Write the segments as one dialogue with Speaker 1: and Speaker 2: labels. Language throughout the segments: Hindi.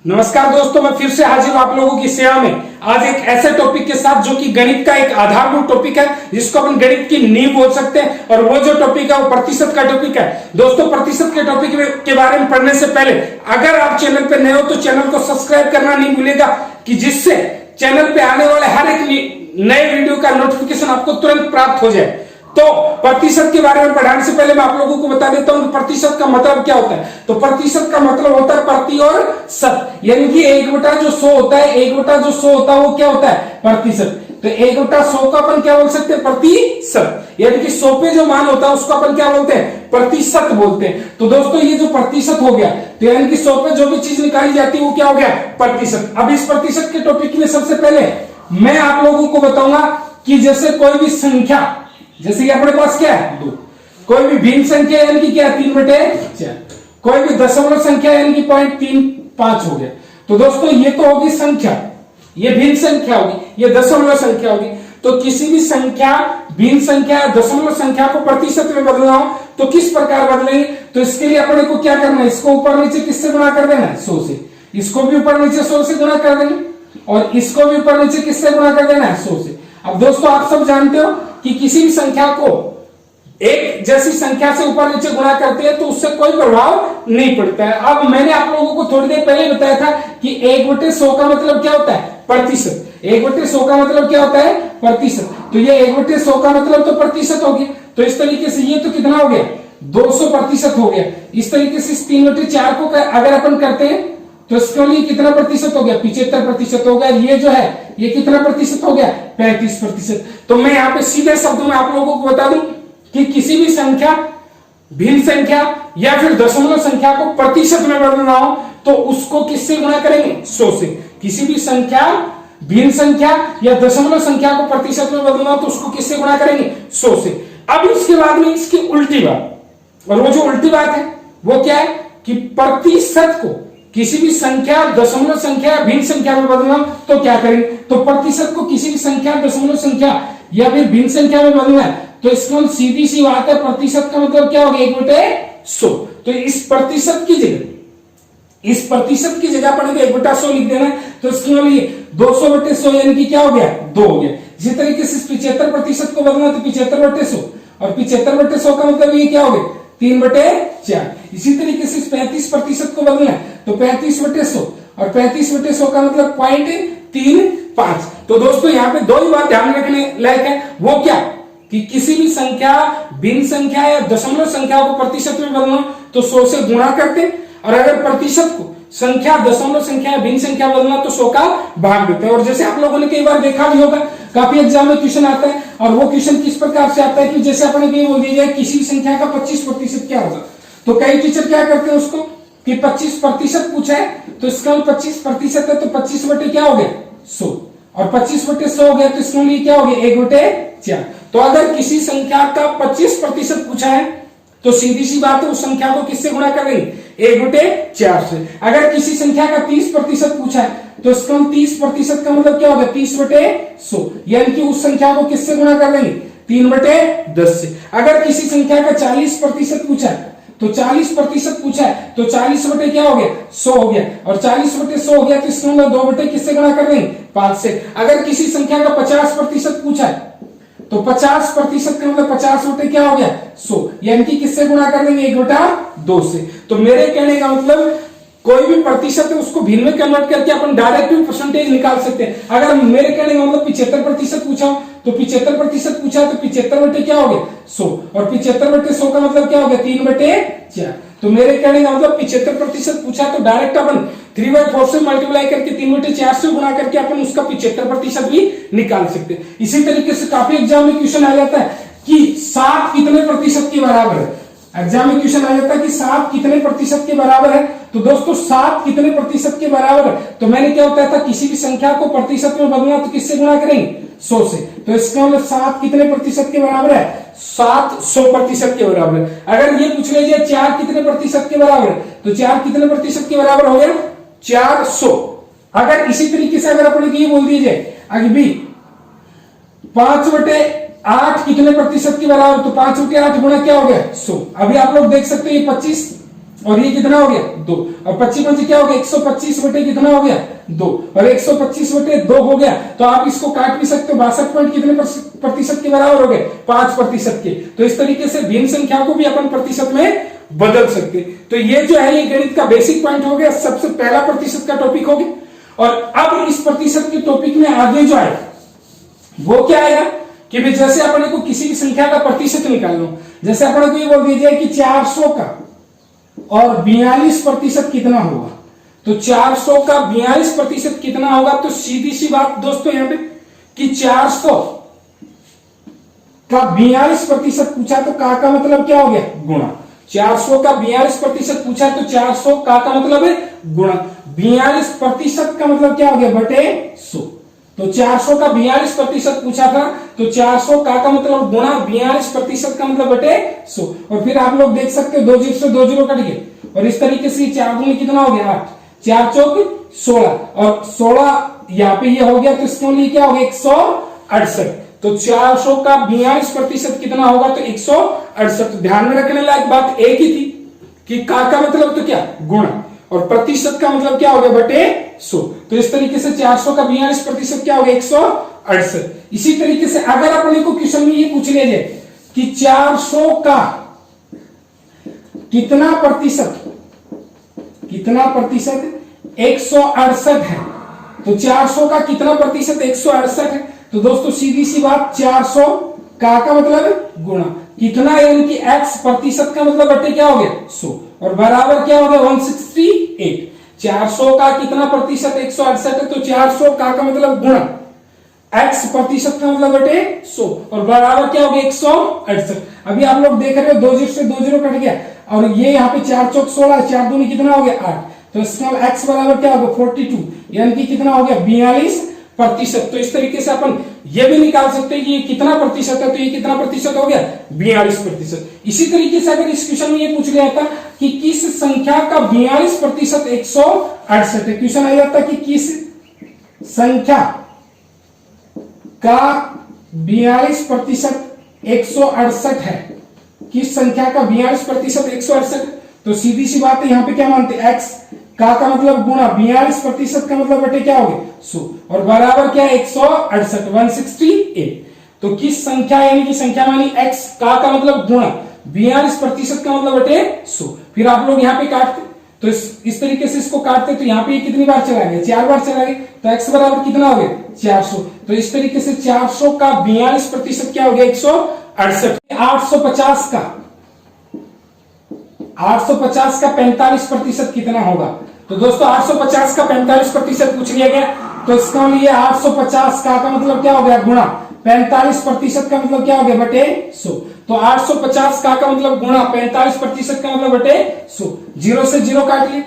Speaker 1: नमस्कार दोस्तों, मैं फिर से हाजिर हूं आप लोगों की सेवा में। आज एक ऐसे टॉपिक के साथ जो कि गणित का एक आधारभूत टॉपिक है, जिसको अपन गणित की नींव बोल सकते हैं। और वो जो टॉपिक है वो प्रतिशत का टॉपिक है। दोस्तों, प्रतिशत के टॉपिक के बारे में पढ़ने से पहले अगर आप चैनल पर नए हो तो चैनल को सब्सक्राइब करना नहीं भूलेगा, कि जिससे चैनल पे आने वाले हर एक नए वीडियो का नोटिफिकेशन आपको तुरंत प्राप्त हो जाए। तो प्रतिशत के बारे में पढ़ाने से पहले मैं आप लोगों को बता देता हूं प्रतिशत का मतलब क्या होता है। तो प्रतिशत का मतलब होता है प्रति और शत, यानी कि 1/100 होता है। 1/100 होता है वो क्या होता है? प्रतिशत। तो 1/100 का अपन क्या बोल सकते हैं? प्रतिशत। यानी कि 100 पे जो मान होता है उसको अपन क्या बोलते हैं? प्रतिशत बोलते हैं। तो दोस्तों, ये जो प्रतिशत हो गया, तो यानी कि 100 पे जो भी चीज निकाली जाती है वो क्या हो गया? प्रतिशत। अब इस प्रतिशत के टॉपिक में सबसे पहले मैं आप लोगों को बताऊंगा कि जैसे कोई भी संख्या, जैसे कि अपने पास क्या है? 2। कोई भी भिन्न संख्या यानी कि क्या? 3/4। कोई भी दशमलव संख्या यानी कि 0.35 हो गया। तो दोस्तों, ये तो होगी संख्या, ये भिन्न संख्या होगी, ये दशमलव संख्या होगी। तो किसी भी संख्या, भिन्न संख्या, दशमलव संख्या को प्रतिशत में बदलना हो तो किस प्रकार बदलेंगे? तो इसके लिए अपने को क्या करना है? इसको ऊपर नीचे किससे गुणा कर देना है? 100 से। इसको भी ऊपर नीचे 100 से गुणा कर देंगे, और इसको भी ऊपर नीचे किससे गुणा कर देना है? 100 से। अब दोस्तों, आप सब जानते हो कि किसी भी संख्या को एक जैसी संख्या से ऊपर नीचे गुणा करते हैं तो उससे कोई प्रभाव नहीं पड़ता है। अब मैंने आप लोगों को थोड़ी देर पहले बताया था कि 1/100 का मतलब क्या होता है? प्रतिशत। 1/100 का मतलब क्या होता है? प्रतिशत। तो ये 1/100 का मतलब तो प्रतिशत हो गया। तो इस तरीके से ये तो कितना हो गया? 200% हो गया। इस तरीके से 3/4 को अगर अपन करते हैं तो इसके लिए कितना प्रतिशत हो गया? 75% हो गया। ये जो है ये कितना प्रतिशत हो गया? 35%। तो मैं यहाँ पे सीधे शब्दों में आप लोगों को बता दूं कि किसी भी संख्या, भिन्न संख्या या फिर दशमलव संख्या को प्रतिशत में बदलना हो तो उसको किससे गुणा करेंगे? 100 से। किसी भी संख्या, भिन्न संख्या या दशमलव संख्या को प्रतिशत में बदलना हो तो उसको किससे गुणा करेंगे? 100 से। अब इसके बाद में इसकी उल्टी बात, और वो जो उल्टी बात है वो क्या है कि प्रतिशत को किसी भी संख्या, दशमलव संख्या, भिन्न संख्या में बदलना तो क्या करेंगे? तो प्रतिशत को किसी भी संख्या, दशमलव संख्या या फिर भिन्न संख्या में बदलना है तो इसको सीधी सी बात है, प्रतिशत का मतलब क्या हो गया? 1/100। तो इस प्रतिशत की जगह अपन 1/100 लिख देना है। तो इसके लिए 200/100 यानी कि क्या हो गया? 2 हो गया। इसी तरीके से 75% को बदलना तो 75/100, और 75/100 का मतलब ये क्या हो गया? 3/4। इसी तरीके से 35% को बदलना है तो 35/100, और 35/100 का मतलब 0.35। तो दोस्तों, यहाँ पे दो ही बात ध्यान रखने लायक है। वो क्या कि किसी भी संख्या, भिन्न संख्या या दशमलव संख्या को प्रतिशत में बदलना तो 100 से गुणा करते, और अगर प्रतिशत को संख्या, दशमलव संख्या, भिन्न संख्या बदलना तो 100 का भाग देते हैं। और जैसे आप लोगों ने कई बार देखा भी होगा, काफी एग्जाम में क्वेश्चन आता है, और वो क्वेश्चन किस प्रकार से आता है कि जैसे अपने ये बोल दिया जाए किसी भी संख्या का 25% क्या होगा, तो कई टीचर क्या करते हैं उसको कि 25% पूछा है तो इसका 25% है तो 25 बटे क्या हो गया? 100, और 25/100 हो गया तो इसके लिए क्या हो गया? 1/4। तो अगर किसी संख्या का 25% पूछा है तो सीधी सी बात है उस संख्या को किससे गुणा करेंगे? 1/4 से। अगर किसी संख्या का 30% पूछा है तो इसका 30% का मतलब क्या होगा? 30/100, यानी कि उस संख्या को किससे गुणा कर देंगे? 3/10 से। अगर किसी संख्या का 40% पूछा है तो 40% पूछा है तो 40 बटे क्या हो गया? 100 हो गया, और 40/100 हो गया तो इसका मतलब 2 बटे किससे गुणा कर देंगे? 5 से। अगर किसी संख्या का 50% पूछा है तो 50% का मतलब 50 बटे क्या हो गया? 100, यानी कि किससे गुणा कर देंगे? 1/2 से। तो मेरे कहने का मतलब कोई भी प्रतिशत है उसको भिन्न में कन्वर्ट करके अपन डायरेक्ट भी परसेंटेज निकाल सकते हैं। अगर मेरे कहने का मतलब 75% पूछा हो तो 75% पूछा तो 75 बटे क्या हो गया? 100, और 75/100 का मतलब क्या हो गया? 3/4। तो मेरे कहने का मतलब 75% पूछा तो डायरेक्ट अपन 3/4 से मल्टीप्लाई करके 3/4 से गुणा करके अपन उसका 75% भी निकाल सकते हैं। इसी तरीके से काफी एग्जाम में क्वेश्चन आ जाता है कि 7 कितने प्रतिशत के बराबर है। एग्जाम में क्वेश्चन आ जाता है कि 7 कितने प्रतिशत के बराबर है। तो दोस्तों, 7 कितने प्रतिशत के बराबर है तो मैंने क्या बताया था? किसी भी संख्या को प्रतिशत में बदलना तो किससे गुणा करेंगे? 100 से। तो इसका मतलब 7 कितने प्रतिशत के बराबर है? 7 100% के बराबर है। अगर ये पूछ लीजिए 4 कितने प्रतिशत के बराबर है तो 4 कितने प्रतिशत के बराबर हो गया? 400। अगर इसी तरीके से अगर अपन ये बोल दिया जाए अभी 5/8 कितने प्रतिशत के बराबर, तो 5/8 गुणा क्या हो गया? 100। अभी आप लोग देख सकते हैं 25 और ये कितना हो गया 2, और 25 क्या हो गया 125 बटे कितना हो गया 2, और 125 बटे 2 हो गया। तो आप इसको काट भी सकते हो, 62 पॉइंट कितने प्रतिशत के बराबर हो गए 5% के। तो इस तरीके से भिन्न संख्या को भी अपन प्रतिशत में बदल सकते। तो ये जो है ये गणित का बेसिक पॉइंट हो गया, सबसे पहला प्रतिशत का टॉपिक हो गया। और अब इस प्रतिशत के टॉपिक में आगे जो आएगा वो क्या आएगा कि भाई जैसे अपने को किसी भी संख्या का प्रतिशत निकालना हो, जैसे अपने को ये बोल दिया जाए कि 400 का और 42% कितना होगा, तो 400 का 42% कितना होगा, तो सीधी सी बात दोस्तों यहां पे कि 400 का 42% पूछा तो का मतलब क्या हो गया गुणा। 400 का 42% पूछा तो 400 का मतलब है गुणा 42% का मतलब क्या हो गया बटे 100। तो 400 का 42% पूछा था तो 400 का मतलब गुणा 42% का मतलब बटे 100। और फिर आप लोग देख सकते हो 2 जीरो से 2 जीरो कट गए, और इस तरीके से 4 दूनी कितना हो गया 8, 4 चौक 16, और 16 यहाँ पे ये हो गया, तो इसके लिए क्या हो गया 168। तो 400 का 42% कितना होगा तो 168। ध्यान में रखने लायक बात एक ही थी कि का मतलब तो क्या गुणा, और प्रतिशत का मतलब क्या हो गया बटे 100। तो इस तरीके से 400 का 42% क्या हो गया 168। इसी तरीके से अगर अपने को क्वेश्चन में ये पूछ लिया जाए कि 400 का कितना प्रतिशत 168 है, तो 400 का कितना प्रतिशत 168 है, तो दोस्तों सीधी सी बात 400 का मतलब गुणा कितना यानी कि x प्रतिशत का मतलब बटे क्या हो गया 100, और बराबर क्या हो गया 168। 400 का कितना प्रतिशत 168 है, तो 400 का मतलब गुणा x प्रतिशत का मतलब बटे 100, और बराबर क्या हो गया 168। अभी आप लोग देख रहे हो 2 जीरो से 2 जीरो कट गया, और ये यहाँ पे 4 चौक 16, 4 दूनी कितना हो गया 8, तो इसका x बराबर क्या हो गया 42, यानी कि कितना हो गया 42%। तो इस तरीके से अपन ये भी निकाल सकते हैं कि ये कितना प्रतिशत है, तो ये कितना प्रतिशत हो गया 42%। इसी तरीके से अगर इस क्वेश्चन में ये पूछ लिया था कि किस संख्या का 42% 168 है, क्वेश्चन आ जाता कि किस संख्या का 42% 168 है, किस संख्या का 42% 168, तो सीधी सी बात है यहाँ पे क्या मानते हैं x का मतलब गुणा 42% का मतलब बटे क्या हो गया 100, और बराबर क्या है 168 168। तो किस संख्या यानी कि संख्या मानी x का मतलब गुणा 42% का मतलब बटे 100। फिर आप लोग यहाँ पे काटते तो इस तरीके से इसको काटते तो यहाँ पे कितनी बार चला गया 4 बार चला गया, तो x बराबर कितना हो गया 400। तो इस तरीके से 400 का 42% क्या हो गया 168। 850 का 45% कितना होगा, तो दोस्तों 850 का 45% पूछ लिया गया, तो इसका लिए 850 का मतलब क्या हो गया गुणा 45% का मतलब क्या हो गया बटे 100। तो 850 का मतलब गुणा 45% का मतलब बटे 100, 0 से 0 काट लिए,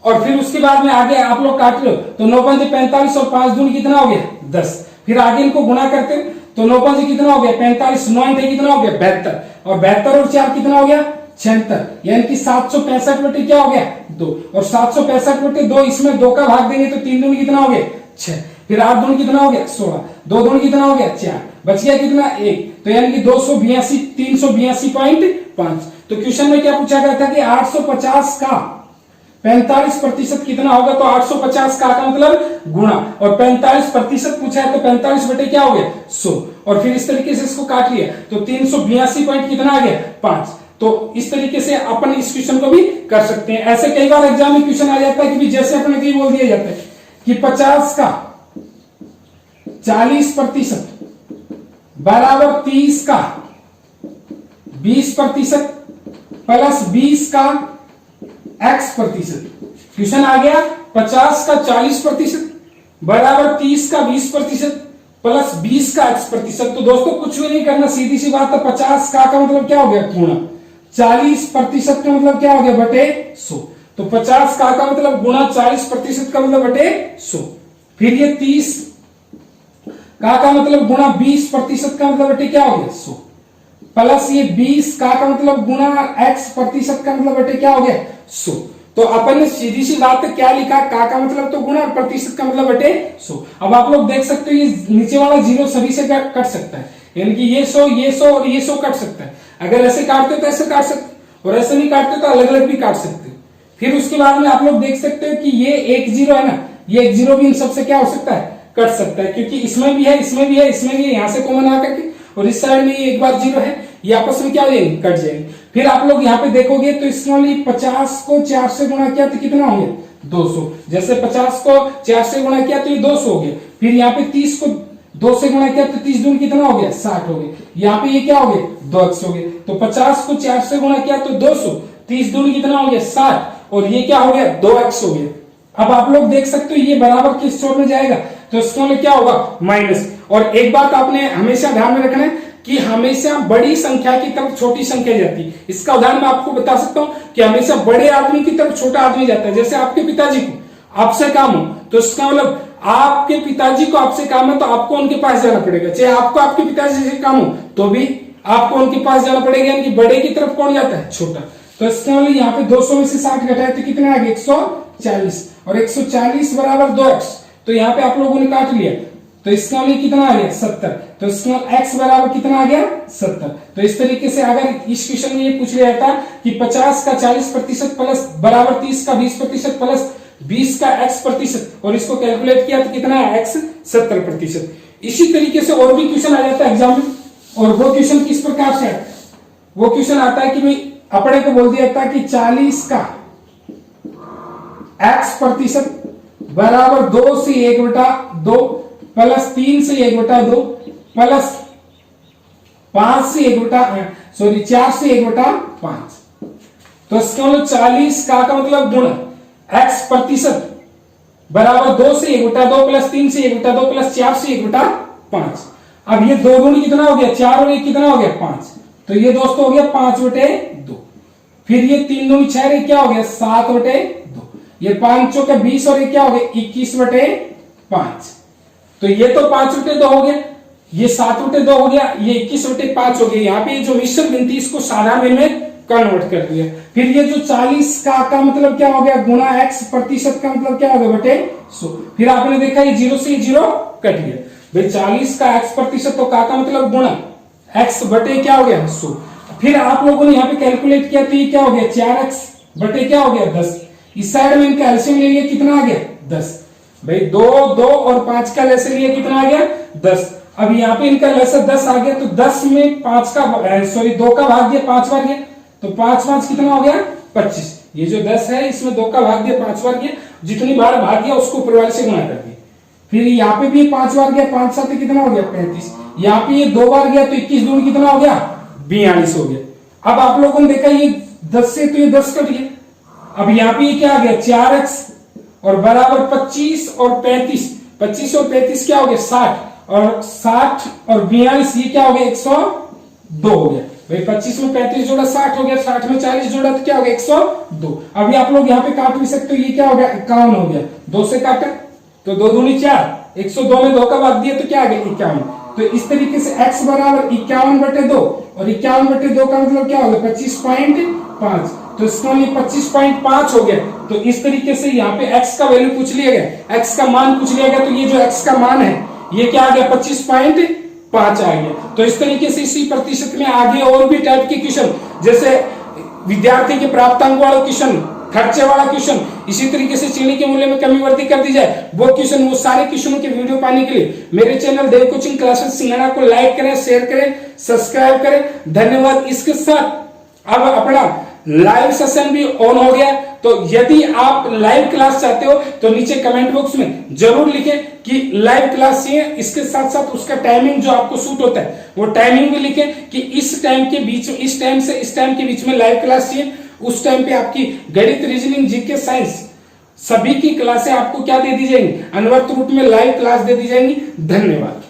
Speaker 1: और फिर उसके बाद में आगे आप लोग काट लो, तो 9 पंजे 45 और 5 दूनी कितना हो गया 10। फिर आगे इनको गुणा करते तो 9 पंजे कितना हो गया 45, 9 इंटे कितना हो गया 72, और 72 और 4 कितना हो गया 76, यानी कि 765 बटे क्या हो गया 2, और 765 बटे 2 इसमें 2 का भाग देंगे तो 3 दूनी कितना हो गया 6, फिर 8 दूनी कितना हो गया 16, 2 दूनी कितना हो गया 4, बच गया कितना 1, तो यानी कि 282 382.5। तो क्वेश्चन में क्या पूछा गया था कि 850 का 45% कितना होगा, तो 850 का मतलब गुणा, और 45% पूछा है तो 45 बटे क्या हो गया 100, और फिर इस तरीके से इसको काट लिया तो 382 पॉइंट कितना आ गया 5। तो इस तरीके से अपन इस क्वेश्चन को भी कर सकते हैं। ऐसे कई बार एग्जाम में क्वेश्चन आ जाता है कि जैसे अपने को बोल दिया जाता है कि 50 का 40% बराबर 30 का 20% प्लस 20 का x%। क्वेश्चन आ गया 50 का 40% बराबर 30 का 20% प्लस 20 का x%। तो दोस्तों कुछ भी नहीं करना, सीधी सी बात है 50 का मतलब क्या हो गया गुणा 40% का मतलब क्या हो गया बटे 100। तो 50 का मतलब गुणा 40% का मतलब बटे 100। फिर ये 30 का मतलब गुणा 20% का मतलब बटे क्या हो गया 100, प्लस ये 20 का मतलब गुणा x% का मतलब बटे क्या हो गया 100। तो अपन ने सीधी सी बात क्या लिखा, का मतलब तो गुणा और प्रतिशत का मतलब बटे 100। अब आप लोग देख सकते हो ये नीचे वाला 0 सभी से कट सकता है, यानी कि ये 100 और ये 100 कट सकता है। अगर ऐसे काटते तो ऐसे काट सकते, और ऐसे नहीं काटते तो अलग अलग भी काट सकते। फिर उसके बाद में आप लोग देख सकते हो कि ये 1 0 है ना, ये 1 0 भी इन सबसे क्या हो सकता है, कट सकता है, क्योंकि इसमें भी है, इसमें भी है, इसमें भी है, यहाँ से कॉमन आकर के, और इस साइड में ये एक बार 0 है, ये आपस में क्या हो जाएंगे, कट जाएंगे। फिर आप लोग यहाँ पे देखोगे तो इसमें 50 को 4 से गुणा किया तो कितना हो गया, 200। जैसे 50 को 4 से गुणा किया तो ये 200 हो गया। फिर यहाँ पे 30 को 2 से गुणा किया तो 30 दूनी कितना हो गया, 60 हो गया। यहाँ पे ये क्या हो गया, 2x हो गया। तो 50 को 4 से गुणा किया तो 200, 30 दूनी कितना हो गया, 60, और ये क्या हो गया, 2x हो गया। अब आप लोग देख सकते हो ये बराबर किस छोर में जाएगा, तो इसमें क्या होगा, माइनस। और एक बात आपने हमेशा ध्यान में रखना है कि हमेशा बड़ी संख्या की तरफ छोटी संख्या जाती है। इसका उदाहरण मैं आपको बता सकता हूं कि हमेशा बड़े आदमी की तरफ छोटा आदमी जाता है। जैसे आपके पिताजी को आपसे काम हो तो इसका मतलब आपके पिताजी को आपसे काम है तो आपको उनके पास जाना पड़ेगा, चाहे आपको आपके पिताजी से काम हो तो भी आपको उनके पास जाना पड़ेगा, यानी कि बड़े की तरफ कौन जाता है, छोटा। तो इसका मतलब यहाँ पे 200 में से 60 घटाए तो कितना आ गया, 140, और 140 बराबर 2x, तो यहाँ पे आप लोगों ने काट लिया, तो इसका मतलब कितना आ गया, 70। तो इसका x बराबर कितना आ गया, 70। तो इस तरीके से अगर इस क्वेश्चन में ये पूछ लिया जाता कि 50 का 40% प्लस बराबर 30 का 20% प्लस 20 का x%, और इसको कैलकुलेट किया तो कितना है, x 70%। इसी तरीके से और भी क्वेश्चन आ जाता है एग्जाम में, और वो क्वेश्चन किस प्रकार से है, वो क्वेश्चन आता है कि भाई अपने को बोल दिया था कि 40 का x% बराबर 2 से 1/2 प्लस 3 से 1/2 प्लस 4 से 1/5। तो इसका मतलब 40 का मतलब गुण x% बराबर 2 से 1/2 प्लस 3 से 1/2 प्लस 4 से 1/5। अब ये 2 गुण कितना हो गया, 4 और 1 कितना हो गया, 5। तो ये दोस्तों हो गया 5/2। फिर ये 3 दूनी 6, ये क्या हो गया, 7/2। ये 5 चौके 20 और ये क्या हो गया, 21/5। तो ये तो 5/2 हो गया, ये 7/2 हो गया, ये 21/5 हो गया। यहाँ पे जो मिश्र गिनती इसको साधारण में कन्वर्ट कर दिया। फिर ये जो 40 का मतलब क्या हो गया, गुणा x% का मतलब क्या हो गया, बटे 100। फिर आपने देखा ये 0 से 0 कट गया, भाई 40 का x% तो का मतलब गुणा x बटे क्या हो गया, 100। फिर आप लोगों ने यहाँ पे कैलकुलेट किया तो ये क्या हो गया, 4x बटे क्या हो गया, 10। इस साइड में इनका एलसीएम ले लिया, कितना आ गया, 10। भाई 2 और 5 का लेसन लिया, कितना आ गया, 10। अब यहाँ पे इनका लेसन 10 आ गया, तो 10 में 2 का भाग दिया 5 बार गया, तो 5 कितना हो गया, 25। ये जो 10 है इसमें 2 का भाग दिया 5 बार गया, जितनी बार भाग गया उसको ऊपर वाले से गुणा कर दिया। फिर यहाँ पे भी 5 बार गया, 5 7 कितना हो गया, 35। यहाँ पे ये 2 बार गया तो 21 दूनी कितना हो गया, 42 हो गया। अब आप लोगों ने देखा ये 10 से तो ये 10 कट गया। अब यहाँ पे क्या आ गया, 4x और बराबर 25 और 35, 25 और 35 क्या हो गया, 60, और 60 और 42 ये क्या हो गया, 102 हो गया। भाई 25 में 35 जोड़ा 60 हो गया, 60 में 40 जोड़ा तो क्या हो गया, 102। अभी आप लोग यहाँ पे काट भी सकते हो, ये क्या हो गया, 51 हो गया। 2 से काटा तो 2 दूनी 4, 102 में 2 का भाग दिया तो क्या आ गया, 51। तो इस तरीके से x बराबर 51/2, और 51/2 का मतलब क्या हो गया, 25.5। तो इसका लिए 25.5 हो गया। तो इस तरीके से यहाँ पे x का वैल्यू पूछ लिया गया, x का मान पूछ लिया गया, तो ये जो x का मान है ये क्या आ गया, 25.5 आ गया। तो इस तरीके से इसी प्रतिशत में आगे और भी टाइप के क्वेश्चन, जैसे विद्यार्थी के प्राप्तांक वाला क्वेश्चन, खर्चे वाला क्वेश्चन, इसी तरीके से चीनी के मूल्य में कमी वृद्धि कर दी जाए वो क्वेश्चन, वो सारे क्वेश्चनों के वीडियो पाने के लिए मेरे चैनल देव कोचिंग क्लासेस सिंघाड़ा को लाइक करें, शेयर करें, सब्सक्राइब करें। धन्यवाद। इसके साथ अब अपना लाइव सेशन भी ऑन हो गया, तो यदि आप लाइव क्लास चाहते हो तो नीचे कमेंट बॉक्स में जरूर लिखें कि लाइव क्लास चाहिए। इसके साथ साथ उसका टाइमिंग जो आपको सूट होता है वो टाइमिंग भी लिखें कि इस टाइम के बीच, इस टाइम से इस टाइम के बीच में लाइव क्लास चाहिए। उस टाइम पे आपकी गणित, रीजनिंग, जीके, साइंस सभी की क्लासें आपको क्या दे दी जाएंगी, अनवरत रूप में लाइव क्लास दे दी जाएंगी। धन्यवाद।